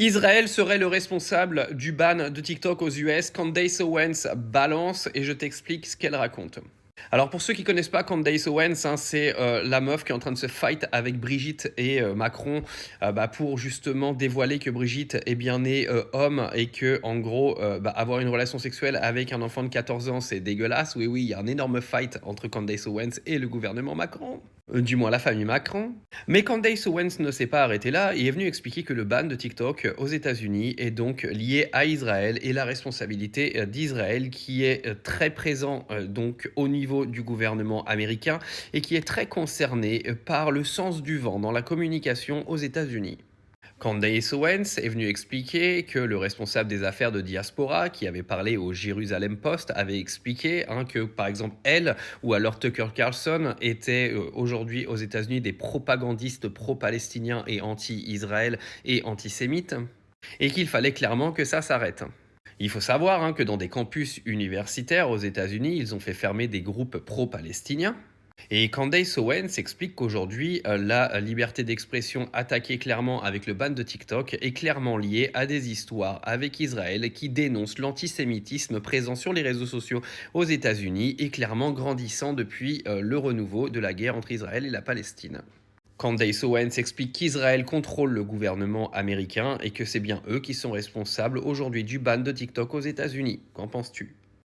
Israël serait le responsable du ban de TikTok aux US. Candace Owens balance et je t'explique ce qu'elle raconte. Alors pour ceux qui connaissent pas Candace Owens, hein, c'est la meuf qui est en train de se fight avec Brigitte et Macron pour justement dévoiler que Brigitte est bien née homme et que en gros avoir une relation sexuelle avec un enfant de 14 ans c'est dégueulasse. Oui oui, il y a un énorme fight entre Candace Owens et le gouvernement Macron. Du moins la famille Macron. Mais Candace Owens ne s'est pas arrêtée là et est venue expliquer que le ban de TikTok aux États-Unis est donc lié à Israël et la responsabilité d'Israël qui est très présent donc au niveau du gouvernement américain et qui est très concerné par le sens du vent dans la communication aux États-Unis. Candace Owens est venue expliquer que le responsable des affaires de diaspora, qui avait parlé au Jérusalem Post, avait expliqué que, par exemple, elle ou alors Tucker Carlson étaient aujourd'hui aux États-Unis des propagandistes pro-palestiniens et anti-Israël et antisémites, et qu'il fallait clairement que ça s'arrête. Il faut savoir que dans des campus universitaires aux États-Unis, ils ont fait fermer des groupes pro-palestiniens. Et Candace Owens explique qu'aujourd'hui, la liberté d'expression attaquée clairement avec le ban de TikTok est clairement liée à des histoires avec Israël qui dénoncent l'antisémitisme présent sur les réseaux sociaux aux États-Unis et clairement grandissant depuis le renouveau de la guerre entre Israël et la Palestine. Candace Owens explique qu'Israël contrôle le gouvernement américain et que c'est bien eux qui sont responsables aujourd'hui du ban de TikTok aux États-Unis. Qu'en penses-tu ?